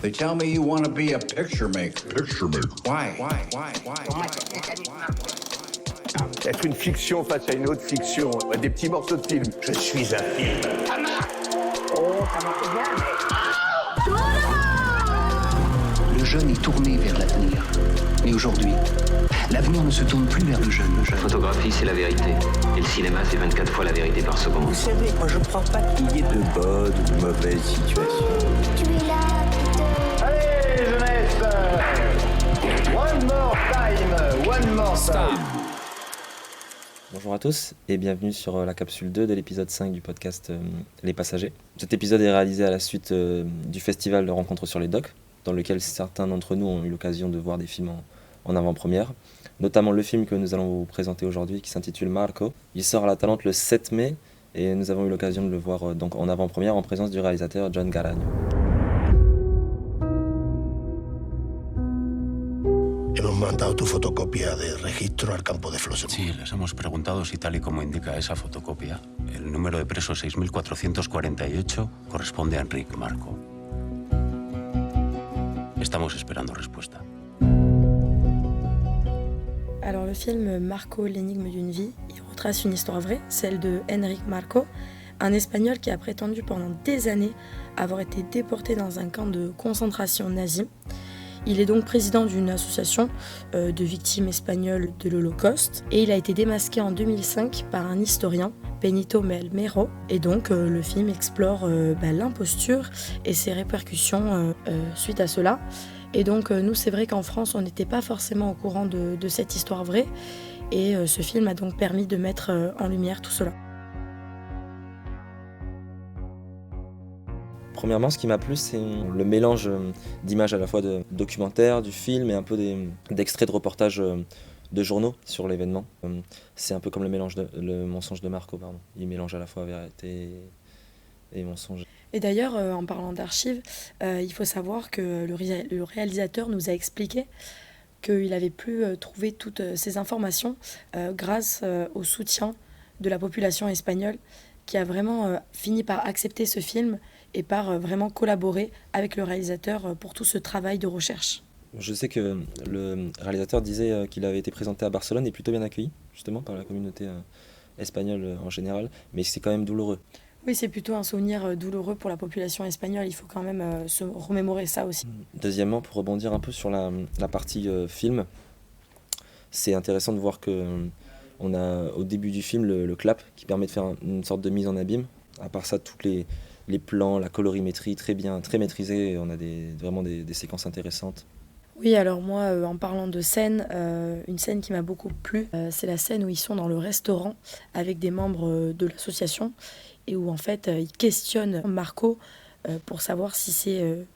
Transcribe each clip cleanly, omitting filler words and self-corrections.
They tell me you want to be a picture maker. Picture maker. Why? Être une fiction face à une autre fiction, des petits morceaux de film. Je suis un film. Oh, ça marche bien, Le jeune est tourné vers l'avenir. Mais aujourd'hui, l'avenir ne se tourne plus vers le jeune. La photographie, c'est la vérité. Et le cinéma, c'est 24 fois la vérité par seconde. Vous savez, moi je crois pas qu'il y ait de bonnes ou de mauvaises situations. Tu es là, Peter. Allez, jeunesse. One more time. Bonjour à tous et bienvenue sur la capsule 2 de l'épisode 5 du podcast Les Passagers. Cet épisode est réalisé à la suite du festival de rencontres sur les docks, dans lequel certains d'entre nous ont eu l'occasion de voir des films en avant-première, notamment le film que nous allons vous présenter aujourd'hui qui s'intitule Marco. Il sort à la Talente le 7 mai et nous avons eu l'occasion de le voir donc en avant-première en présence du réalisateur John Garagno. Hemos mandado tu fotocopia de registro al campo de Flossenburg. Sí, les hemos preguntado si tal y como indica esa fotocopia, el número de preso 6448 corresponde a Enric Marco. Estamos esperando respuesta. Alors le film Marco, l'énigme d'une vie, il retrace une histoire vraie, celle de Enric Marco, un Espagnol qui a prétendu pendant des années avoir été déporté dans un camp de concentration nazi. Il est donc président d'une association de victimes espagnoles de l'Holocauste et il a été démasqué en 2005 par un historien, Benito Melmero. Et donc le film explore l'imposture et ses répercussions suite à cela. Et donc nous, c'est vrai qu'en France, on n'était pas forcément au courant de cette histoire vraie. Et ce film a donc permis de mettre en lumière tout cela. Premièrement, ce qui m'a plu, c'est le mélange d'images à la fois de documentaires, du film et un peu d'extraits de reportages de journaux sur l'événement. C'est un peu comme le mensonge de Marco, pardon. Il mélange à la fois vérité et mensonge. Et d'ailleurs, en parlant d'archives, il faut savoir que le réalisateur nous a expliqué qu'il avait pu trouver toutes ces informations grâce au soutien de la population espagnole qui a vraiment fini par accepter ce film et par vraiment collaborer avec le réalisateur pour tout ce travail de recherche. Je sais que le réalisateur disait qu'il avait été présenté à Barcelone et plutôt bien accueilli, justement, par la communauté espagnole en général, mais c'est quand même douloureux. Oui, c'est plutôt un souvenir douloureux pour la population espagnole, il faut quand même se remémorer ça aussi. Deuxièmement, pour rebondir un peu sur la partie film, c'est intéressant de voir qu'on a au début du film le clap qui permet de faire une sorte de mise en abîme. À part ça, tous les plans, la colorimétrie très maîtrisée, on a vraiment des séquences intéressantes. Oui, alors moi, en parlant de scène, une scène qui m'a beaucoup plu, c'est la scène où ils sont dans le restaurant avec des membres de l'association et où en fait ils questionnent Marco pour savoir si c'est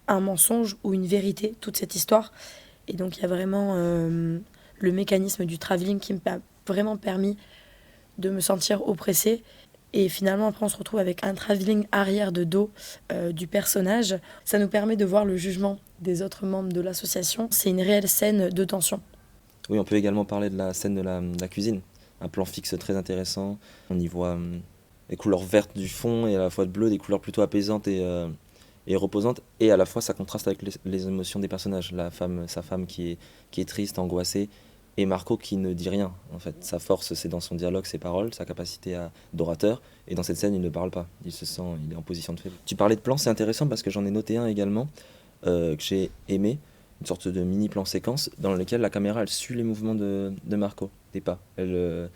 un mensonge ou une vérité, toute cette histoire. Et donc il y a vraiment le mécanisme du travelling qui m'a vraiment permis de me sentir oppressée. Et finalement, après, on se retrouve avec un travelling arrière de dos du personnage. Ça nous permet de voir le jugement des autres membres de l'association. C'est une réelle scène de tension. Oui, on peut également parler de la scène de la cuisine. Un plan fixe très intéressant. On y voit les couleurs vertes du fond et à la fois de bleu, des couleurs plutôt apaisantes et reposantes. Et à la fois, ça contraste avec les émotions des personnages. Sa femme qui est triste, angoissée. Et Marco qui ne dit rien, en fait. Sa force, c'est dans son dialogue, ses paroles, sa capacité d'orateur. Et dans cette scène, il ne parle pas. Il est en position de faible. Tu parlais de plan, c'est intéressant parce que j'en ai noté un également que j'ai aimé. Une sorte de mini-plan séquence dans lequel la caméra, elle suit les mouvements de Marco, des pas. Elle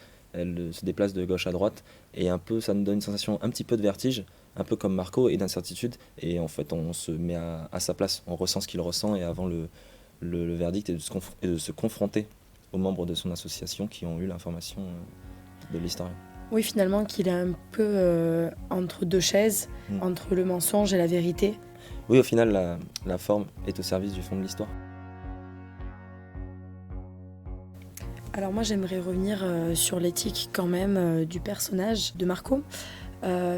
se déplace de gauche à droite. Et un peu, ça nous donne une sensation un petit peu de vertige, un peu comme Marco, et d'incertitude. Et en fait, on se met à sa place. On ressent ce qu'il ressent et avant le verdict et de se confronter aux membres de son association qui ont eu l'information de l'historien. Oui, finalement, qu'il est un peu entre deux chaises, entre le mensonge et la vérité. Oui, au final, la forme est au service du fond de l'histoire. Alors moi, j'aimerais revenir sur l'éthique quand même du personnage de Marco.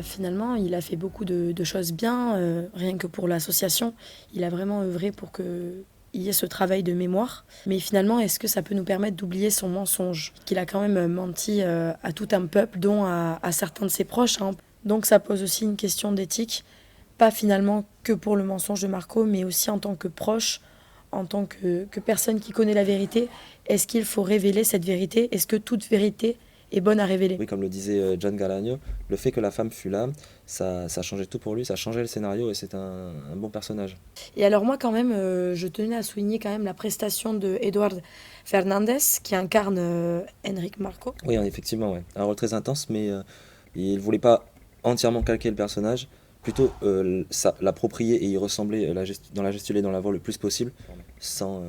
Finalement, il a fait beaucoup de choses bien, rien que pour l'association. Il a vraiment œuvré pour qu'il y ait ce travail de mémoire. Mais finalement, est-ce que ça peut nous permettre d'oublier son mensonge ? Qu'il a quand même menti à tout un peuple, dont à certains de ses proches. Donc ça pose aussi une question d'éthique. pas finalement que pour le mensonge de Marco, mais aussi en tant que proche, en tant que personne qui connaît la vérité. Est-ce qu'il faut révéler cette vérité? Est-ce que toute vérité est bonne à révéler? Oui, comme le disait John Galagno, le fait que la femme fût là, ça changeait tout pour lui, ça changeait le scénario et c'est un bon personnage. Et alors moi quand même, je tenais à souligner quand même la prestation de Eduard Fernandez qui incarne Enric Marco. Oui, effectivement, ouais. Un rôle très intense, mais il ne voulait pas entièrement calquer le personnage, plutôt l'approprier et y ressembler dans la gestuelle et dans la voix le plus possible, sans...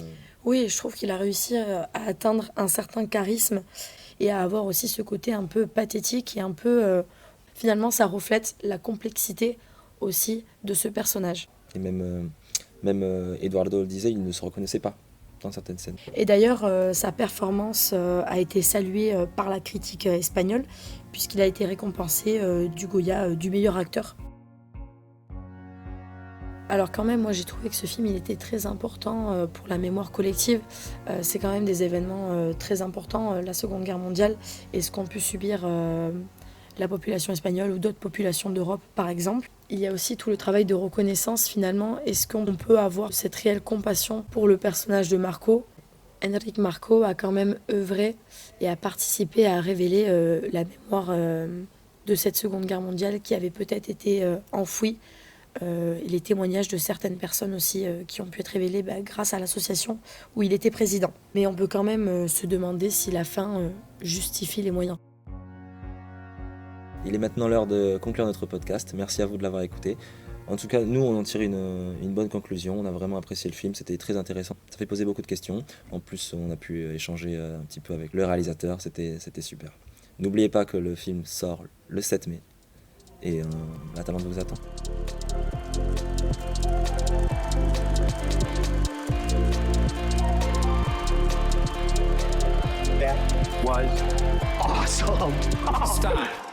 Oui, je trouve qu'il a réussi à atteindre un certain charisme et à avoir aussi ce côté un peu pathétique et un peu... finalement, ça reflète la complexité aussi de ce personnage. Et même Eduardo le disait, il ne se reconnaissait pas dans certaines scènes. Et d'ailleurs, sa performance a été saluée par la critique espagnole, puisqu'il a été récompensé du Goya du meilleur acteur. Alors quand même, moi j'ai trouvé que ce film il était très important pour la mémoire collective. C'est quand même des événements très importants, la Seconde Guerre mondiale, et ce qu'ont pu subir la population espagnole ou d'autres populations d'Europe par exemple. Il y a aussi tout le travail de reconnaissance finalement. Est-ce qu'on peut avoir cette réelle compassion pour le personnage de Marco? Enric Marco a quand même œuvré et a participé à révéler la mémoire de cette Seconde Guerre mondiale qui avait peut-être été enfouie. Et les témoignages de certaines personnes aussi qui ont pu être révélés grâce à l'association où il était président. Mais on peut quand même se demander si la fin justifie les moyens. Il est maintenant l'heure de conclure notre podcast. Merci à vous de l'avoir écouté. En tout cas, nous, on en tire une bonne conclusion. On a vraiment apprécié le film, c'était très intéressant. Ça fait poser beaucoup de questions. En plus, on a pu échanger un petit peu avec le réalisateur, c'était super. N'oubliez pas que le film sort le 7 mai. Et la Talente vous attend. That was awesome. Stop.